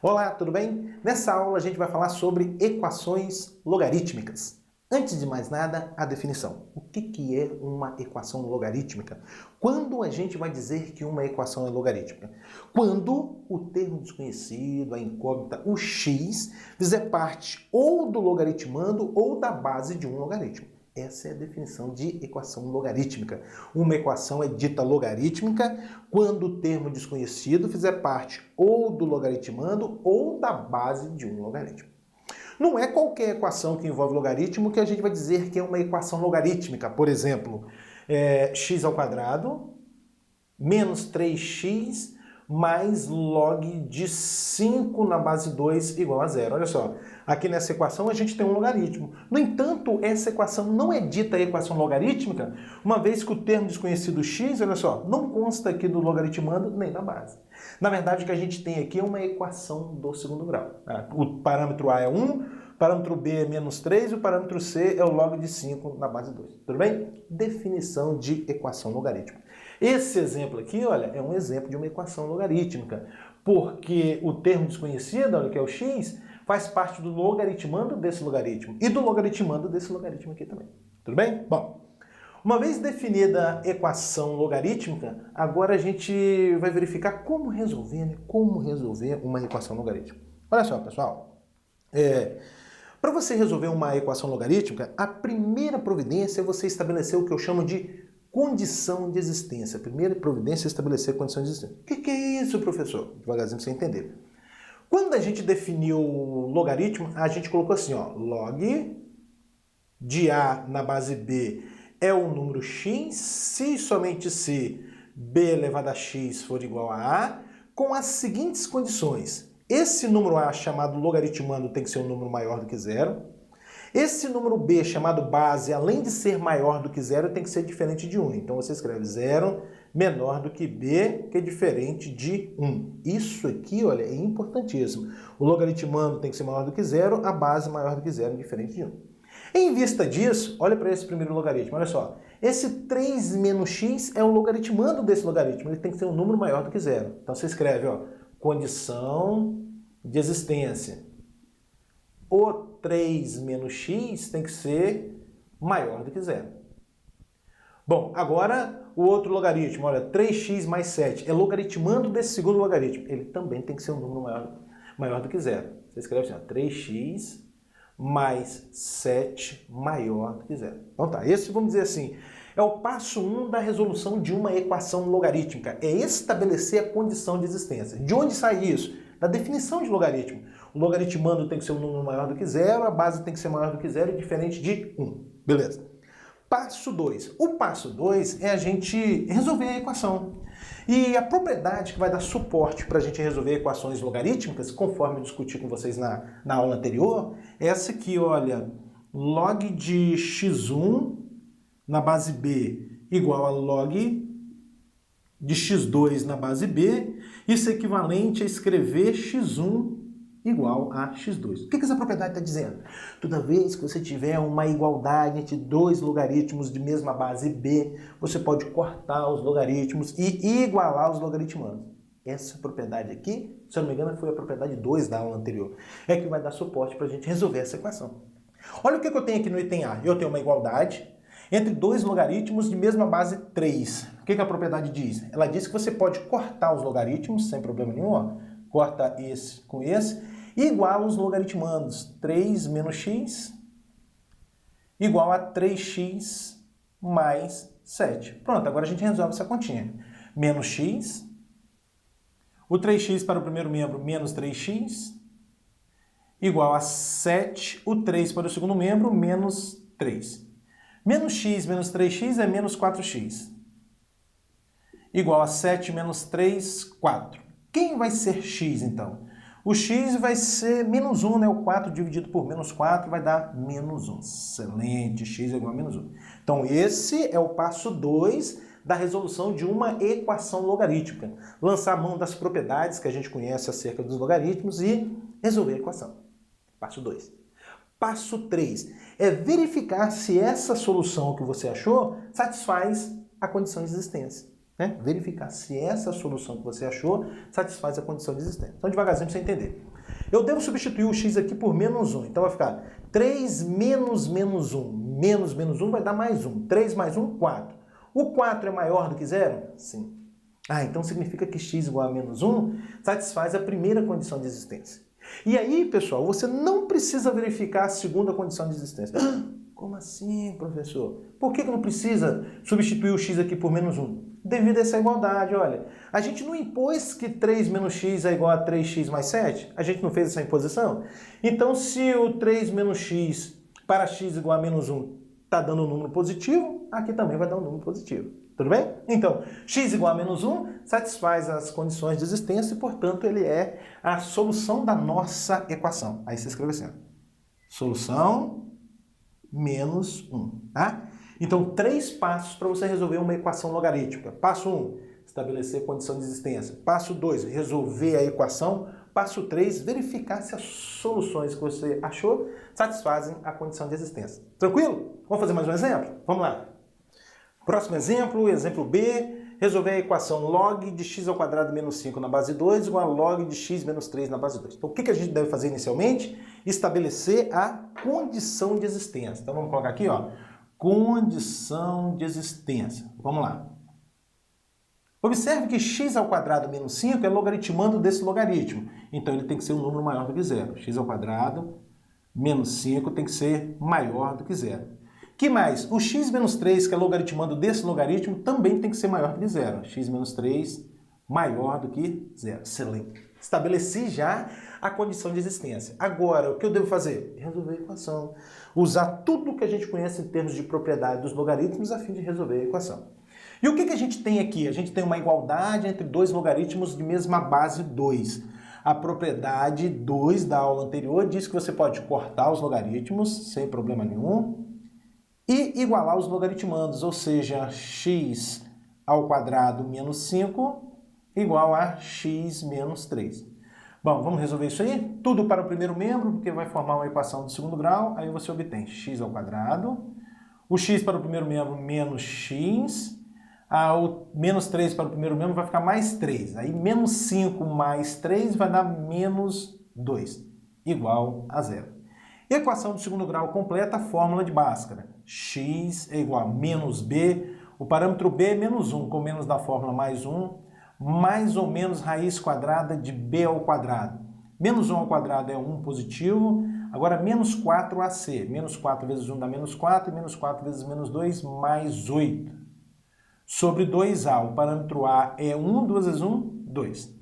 Olá, tudo bem? Nessa aula a gente vai falar sobre equações logarítmicas. Antes de mais nada, a definição. O que é uma equação logarítmica? Quando a gente vai dizer que uma equação é logarítmica? Quando o termo desconhecido, a incógnita, o x, fizer parte ou do logaritmando ou da base de um logaritmo. Essa é a definição de equação logarítmica. Uma equação é dita logarítmica quando o termo desconhecido fizer parte ou do logaritmando ou da base de um logaritmo. Não é qualquer equação que envolve logaritmo que a gente vai dizer que é uma equação logarítmica. Por exemplo, x ao quadrado menos 3x mais log de 5 na base 2 igual a zero. Olha só, aqui nessa equação a gente tem um logaritmo. No entanto, essa equação não é dita equação logarítmica, uma vez que o termo desconhecido x, olha só, não consta aqui do logaritmando nem da base. Na verdade, o que a gente tem aqui é uma equação do segundo grau. O parâmetro a é 1, o parâmetro b é menos 3 e o parâmetro c é o log de 5 na base 2. Tudo bem? Definição de equação logarítmica. Esse exemplo aqui, olha, é um exemplo de uma equação logarítmica, porque o termo desconhecido, olha, que é o x, faz parte do logaritmando desse logaritmo e do logaritmando desse logaritmo aqui também. Tudo bem? Bom, uma vez definida a equação logarítmica, agora a gente vai verificar como resolver uma equação logarítmica. Olha só, pessoal, para você resolver uma equação logarítmica, a primeira providência é você estabelecer o que eu chamo de condição de existência. A primeira providência é estabelecer condição de existência. O que é isso, professor? Devagarzinho para você entender. Quando a gente definiu o logaritmo, a gente colocou assim, ó, log de A na base B é o número x, se e somente se B elevado a x for igual a A, com as seguintes condições. Esse número A chamado logaritmando tem que ser um número maior do que zero. Esse número b, chamado base, além de ser maior do que zero, tem que ser diferente de 1. Então você escreve 0 menor do que b, que é diferente de 1. Isso aqui, olha, é importantíssimo. O logaritmando tem que ser maior do que zero, a base maior do que zero, diferente de 1. Em vista disso, olha para esse primeiro logaritmo, olha só. Esse 3 menos x é o logaritmando desse logaritmo, ele tem que ser um número maior do que zero. Então você escreve, ó, condição de existência. O 3 menos x tem que ser maior do que zero. Bom, agora o outro logaritmo, olha, 3x mais 7 é logaritmando desse segundo logaritmo. Ele também tem que ser um número maior do que zero. Você escreve assim, ó, 3x mais 7 maior do que zero. Então tá, esse, vamos dizer assim, é o passo 1 da resolução de uma equação logarítmica. É estabelecer a condição de existência. De onde sai isso? Da definição de logaritmo. O logaritmando tem que ser um número maior do que zero, a base tem que ser maior do que zero e diferente de 1. Beleza. Passo 2. O passo 2 é a gente resolver a equação. E a propriedade que vai dar suporte para a gente resolver equações logarítmicas, conforme eu discuti com vocês na aula anterior, é essa aqui, olha, log de x1 na base b igual a log de x2 na base b, isso é equivalente a escrever x1 igual a x2. O que essa propriedade está dizendo? Toda vez que você tiver uma igualdade entre dois logaritmos de mesma base b, você pode cortar os logaritmos e igualar os logaritmandos. Essa propriedade aqui, se eu não me engano, foi a propriedade 2 da aula anterior, é que vai dar suporte para a gente resolver essa equação. Olha o que eu tenho aqui no item A. Eu tenho uma igualdade entre dois logaritmos de mesma base 3. O que a propriedade diz? Ela diz que você pode cortar os logaritmos sem problema nenhum, ó. Corta esse com esse, e iguala os logaritmandos. 3 menos x igual a 3x mais 7. Pronto, agora a gente resolve essa continha. Menos x, o 3x para o primeiro membro, menos 3x, igual a 7, o 3 para o segundo membro, menos 3. Menos x menos 3x é menos 4x. Igual a 7 menos 3, 4. Quem vai ser x, então? O x vai ser menos 1, né? O 4 dividido por menos 4 vai dar menos 1. Excelente, x é igual a menos 1. Então, esse é o passo 2 da resolução de uma equação logarítmica. Lançar a mão das propriedades que a gente conhece acerca dos logaritmos e resolver a equação. Passo 2. Passo 3 é verificar se essa solução que você achou satisfaz a condição de existência. né? Verificar se essa solução que você achou satisfaz a condição de existência. Então, devagarzinho para você entender. Eu devo substituir o x aqui por menos 1. Então, vai ficar 3 menos menos 1. Menos menos 1 vai dar mais 1. 3 mais 1, 4. O 4 é maior do que 0? Sim. Então significa que x igual a menos 1 satisfaz a primeira condição de existência. E aí, pessoal, você não precisa verificar a segunda condição de existência. Como assim, professor? Por que não precisa substituir o x aqui por menos 1? Devido a essa igualdade, olha. A gente não impôs que 3 menos x é igual a 3x mais 7? A gente não fez essa imposição? Então, se o 3 menos x para x igual a menos 1 está dando um número positivo, aqui também vai dar um número positivo. Tudo bem? Então, x igual a menos 1 satisfaz as condições de existência e, portanto, ele é a solução da nossa equação. Aí você escreve assim, ó. Solução menos 1, tá? Então, 3 passos para você resolver uma equação logarítmica. Passo 1, estabelecer condição de existência. Passo 2, resolver a equação. Passo 3, verificar se as soluções que você achou satisfazem a condição de existência. Tranquilo? Vamos fazer mais um exemplo? Vamos lá. Próximo exemplo, exemplo B, resolver a equação log de x ao quadrado menos 5 na base 2 igual a log de x menos 3 na base 2. Então, o que a gente deve fazer inicialmente? Estabelecer a condição de existência. Então, vamos colocar aqui, ó, condição de existência. Vamos lá. Observe que x ao quadrado menos 5 é logaritmando desse logaritmo. Então, ele tem que ser um número maior do que zero. X ao quadrado menos 5 tem que ser maior do que zero. Que mais? O x menos 3, que é logaritmando desse logaritmo, também tem que ser maior do que zero. X menos 3 maior do que zero. Excelente. Estabeleci já a condição de existência. Agora, o que eu devo fazer? Resolver a equação. Usar tudo que a gente conhece em termos de propriedade dos logaritmos a fim de resolver a equação. E o que a gente tem aqui? A gente tem uma igualdade entre dois logaritmos de mesma base 2. A propriedade 2 da aula anterior diz que você pode cortar os logaritmos sem problema nenhum e igualar os logaritmandos, ou seja, x ao quadrado menos 5 igual a x menos 3. Bom, vamos resolver isso aí? Tudo para o primeiro membro, porque vai formar uma equação de segundo grau, aí você obtém x ao quadrado, o x para o primeiro membro menos x, o menos 3 para o primeiro membro vai ficar mais 3, aí menos 5 mais 3 vai dar menos 2, igual a zero. Equação de segundo grau completa a fórmula de Bhaskara. X é igual a menos b, o parâmetro b é menos 1, com menos da fórmula mais 1, mais ou menos raiz quadrada de b ao quadrado. Menos 1 ao quadrado é 1 positivo, agora menos 4ac. Menos 4 vezes 1 dá menos 4, e menos 4 vezes menos 2, mais 8. Sobre 2a, o parâmetro a é 1, 2 vezes 1, 2.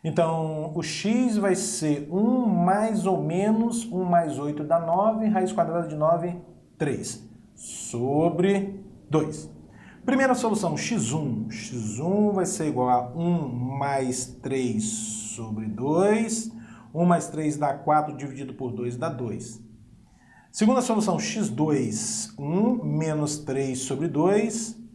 Então, o x vai ser 1 mais ou menos 1 mais 8 dá 9, raiz quadrada de 9, 3, sobre 2. Primeira solução, x1. x1 vai ser igual a 1 mais 3 sobre 2. 1 mais 3 dá 4, dividido por 2 dá 2. Segunda solução, x2. 1 menos 3 sobre 2.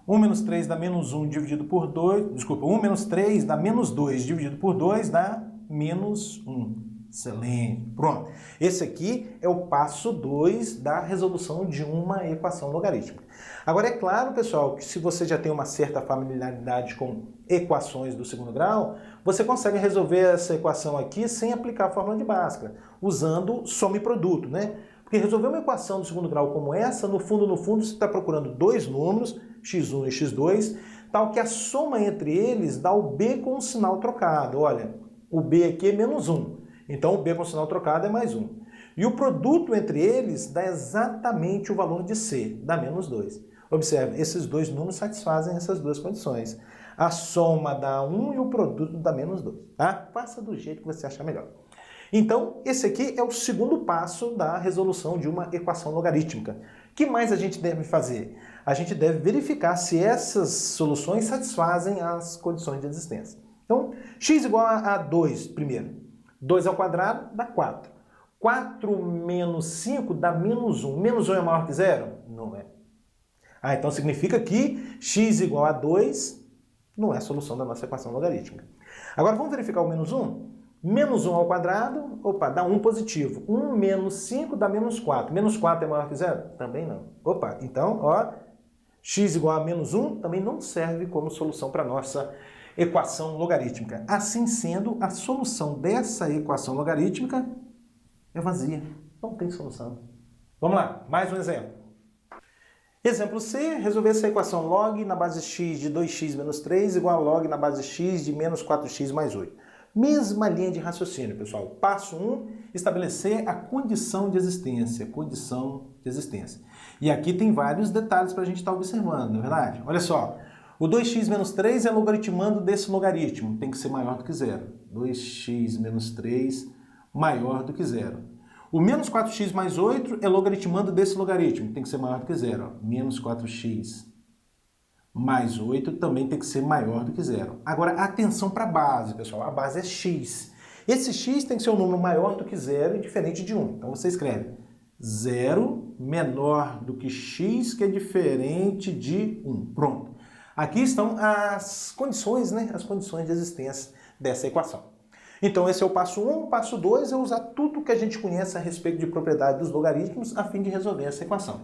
1 menos 3 dá menos 1 dividido por 2. Desculpa, 1 menos 3 dá menos 2 dividido por 2 dá menos 1. Excelente. Pronto. Esse aqui é o passo 2 da resolução de uma equação logarítmica. Agora, é claro, pessoal, que se você já tem uma certa familiaridade com equações do segundo grau, você consegue resolver essa equação aqui sem aplicar a fórmula de Bhaskara, usando soma e produto, né? Porque resolver uma equação do segundo grau como essa, no fundo, você está procurando dois números, x1 e x2, tal que a soma entre eles dá o b com o sinal trocado. Olha, o b aqui é menos 1, então o b com o sinal trocado é mais 1. E o produto entre eles dá exatamente o valor de c, dá menos 2. Observe, esses dois números satisfazem essas duas condições. A soma dá 1 e o produto dá menos 2. Tá? Faça do jeito que você achar melhor. Então, esse aqui é o segundo passo da resolução de uma equação logarítmica. O que mais a gente deve fazer? A gente deve verificar se essas soluções satisfazem as condições de existência. Então, x igual a 2, primeiro. 2 ao quadrado dá 4. 4 menos 5 dá menos 1. Menos 1 é maior que zero? Não é. Então significa que x igual a 2 não é a solução da nossa equação logarítmica. Agora vamos verificar o menos 1? Menos 1 ao quadrado, opa, dá 1 positivo. 1 menos 5 dá menos 4. Menos 4 é maior que zero? Também não. Opa, então, ó, x igual a menos 1 também não serve como solução para a nossa equação logarítmica. Assim sendo, a solução dessa equação logarítmica é vazia, não tem solução. Vamos lá, mais um exemplo. Exemplo C, resolver essa equação log na base x de 2x menos 3 igual a log na base x de menos 4x mais 8. Mesma linha de raciocínio, pessoal. Passo 1, estabelecer a condição de existência. E aqui tem vários detalhes para a gente estar observando, não é verdade? Olha só, o 2x menos 3 é logaritmando desse logaritmo, tem que ser maior do que zero. 2x menos 3 maior do que zero. O menos 4x mais 8 é logaritmando desse logaritmo, tem que ser maior do que zero. Ó. Menos 4x mais 8 também tem que ser maior do que zero. Agora, atenção para a base, pessoal. A base é x. Esse x tem que ser um número maior do que zero e diferente de 1. Então, você escreve 0 menor do que x, que é diferente de 1. Pronto. Aqui estão as condições, né? As condições de existência dessa equação. Então, esse é o passo 1. O passo 2 é usar tudo que a gente conhece a respeito de propriedade dos logaritmos a fim de resolver essa equação.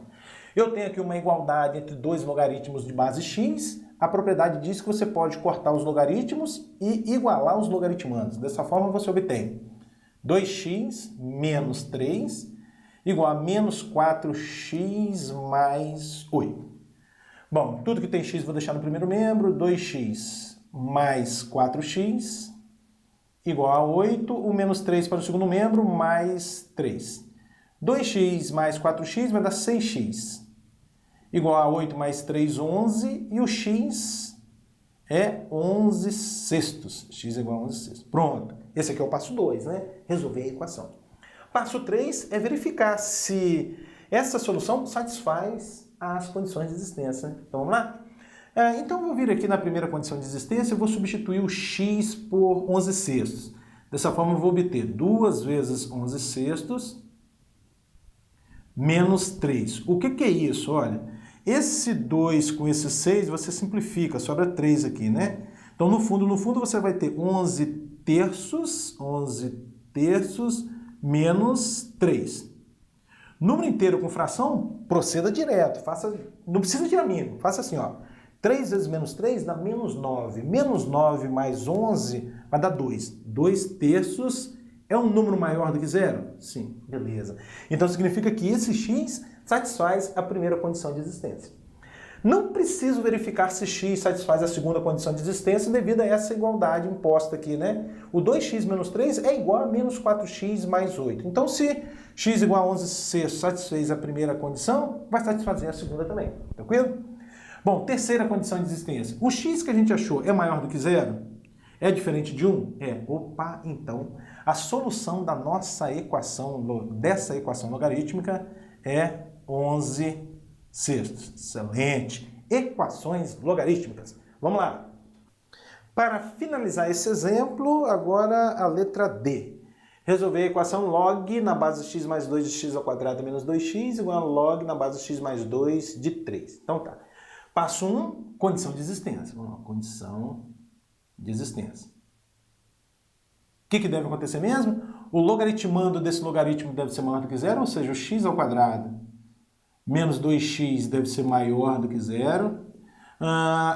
Eu tenho aqui uma igualdade entre dois logaritmos de base x. A propriedade diz que você pode cortar os logaritmos e igualar os logaritmandos. Dessa forma, você obtém 2x menos 3 igual a menos 4x mais 8. Bom, tudo que tem x vou deixar no primeiro membro. 2x mais 4x igual a 8, o menos 3 para o segundo membro, mais 3. 2x mais 4x vai dar 6x, igual a 8 mais 3, 11, e o x é 11 sextos. X é igual a 11 sextos. Pronto. Esse aqui é o passo 2, né? Resolver a equação. Passo 3 é verificar se essa solução satisfaz as condições de existência. Então, vamos lá? Então, eu vou vir aqui na primeira condição de existência, eu vou substituir o x por 11 sextos. Dessa forma, eu vou obter 2 vezes 11 sextos menos 3. O que é isso? Olha, esse 2 com esse 6, você simplifica, sobra 3 aqui, né? Então, no fundo, você vai ter 11 terços menos 3. Número inteiro com fração, proceda direto. Não precisa de amigo, faça assim, ó. 3 vezes menos 3 dá menos 9. Menos 9 mais 11 vai dar 2. 2 terços é um número maior do que zero? Sim, beleza. Então significa que esse x satisfaz a primeira condição de existência. Não preciso verificar se x satisfaz a segunda condição de existência devido a essa igualdade imposta aqui, né? O 2x menos 3 é igual a menos 4x mais 8. Então, se x igual a 11 sextos satisfez a primeira condição, vai satisfazer a segunda também. Tranquilo? Bom, terceira condição de existência. O x que a gente achou é maior do que zero? É diferente de 1? É. Opa, então, a solução da nossa equação, dessa equação logarítmica, é 11 sextos. Excelente. Equações logarítmicas. Vamos lá. Para finalizar esse exemplo, agora a letra D. Resolver a equação log na base x mais 2 de x ao quadrado menos 2x igual a log na base x mais 2 de 3. Então tá. Passo 1, condição de existência. Vamos lá, condição de existência. O que deve acontecer mesmo? O logaritmando desse logaritmo deve ser maior do que zero, ou seja, o x ao quadrado menos 2x deve ser maior do que zero.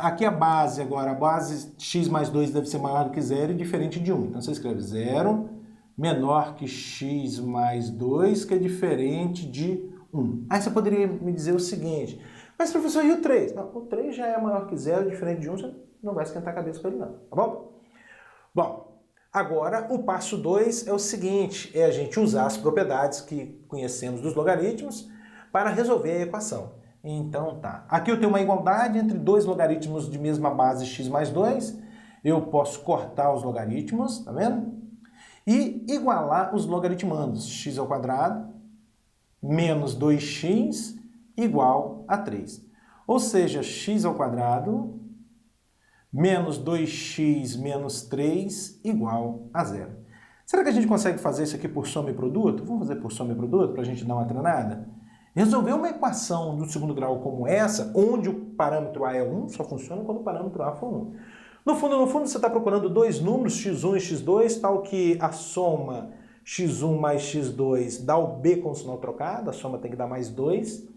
Aqui a base agora, a base x mais 2 deve ser maior do que zero e diferente de 1. Então você escreve 0 menor que x mais 2, que é diferente de 1. Aí você poderia me dizer o seguinte, mas professor, e o 3? Não, o 3 já é maior que zero, diferente de 1, você não vai esquentar a cabeça com ele não, tá bom? Bom, agora o passo 2 é o seguinte, é a gente usar as propriedades que conhecemos dos logaritmos para resolver a equação. Então tá, aqui eu tenho uma igualdade entre dois logaritmos de mesma base x mais 2, eu posso cortar os logaritmos, tá vendo? E igualar os logaritmandos, x ao quadrado menos 2x igual a 3. Ou seja, x ao quadrado menos 2x menos 3 igual a 0. Será que a gente consegue fazer isso aqui por soma e produto? Vamos fazer por soma e produto para a gente dar uma treinada? Resolver uma equação do segundo grau como essa, onde o parâmetro a é 1, só funciona quando o parâmetro a for 1. No fundo, você está procurando dois números, x1 e x2, tal que a soma x1 mais x2 dá o b com o sinal trocado, a soma tem que dar mais 2.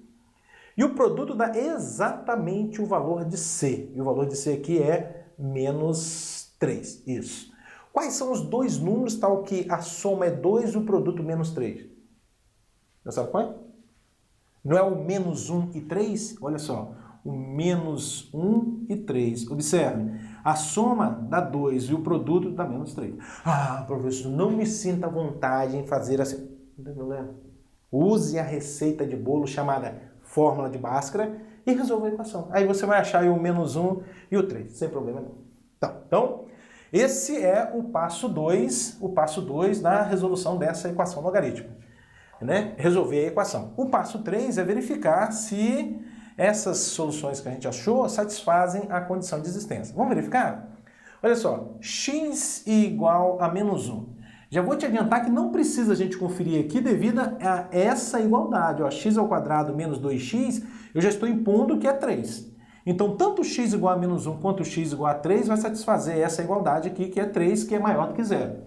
E o produto dá exatamente o valor de C. E o valor de C aqui é menos 3. Isso. Quais são os dois números tal que a soma é 2 e o produto menos 3? Já sabe qual é? Não é o menos 1 e 3? Olha só. O menos 1 e 3. Observe. A soma dá 2 e o produto dá menos 3. Ah, professor, não me sinta à vontade em fazer assim. Não tem problema. Use a receita de bolo chamada fórmula de Bhaskara e resolva a equação. Aí você vai achar aí o menos 1 e o 3, sem problema nenhum. Então, esse é o passo 2 da resolução dessa equação logarítmica. Né? Resolver a equação. O passo 3 é verificar se essas soluções que a gente achou satisfazem a condição de existência. Vamos verificar? Olha só, x igual a menos 1. Já vou te adiantar que não precisa a gente conferir aqui devido a essa igualdade. Ó, x ao quadrado menos 2x, eu já estou impondo que é 3. Então, tanto x igual a menos 1 quanto x igual a 3 vai satisfazer essa igualdade aqui, que é 3, que é maior do que 0.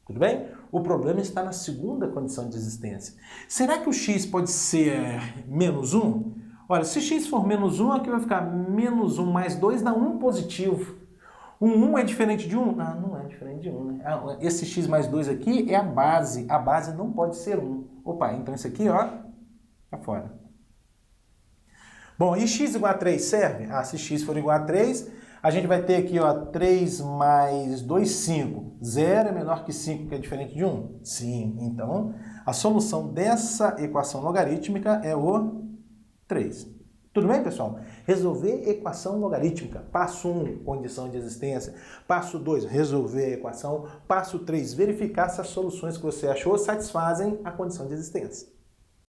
Tudo bem? O problema está na segunda condição de existência. Será que o x pode ser menos 1? Olha, se x for menos 1, aqui vai ficar menos 1 mais 2 dá 1 positivo. Um 1 é diferente de 1? Ah, não é diferente de 1, né? Esse x mais 2 aqui é a base. A base não pode ser 1. Opa, então isso aqui, ó, tá fora. Bom, e x igual a 3 serve? Ah, se x for igual a 3, a gente vai ter aqui, ó, 3 mais 2, 5. 0 é menor que 5, que é diferente de 1? Sim, então a solução dessa equação logarítmica é o 3. Tudo bem, pessoal? Resolver equação logarítmica. Passo 1, condição de existência. Passo 2, resolver a equação. Passo 3, verificar se as soluções que você achou satisfazem a condição de existência.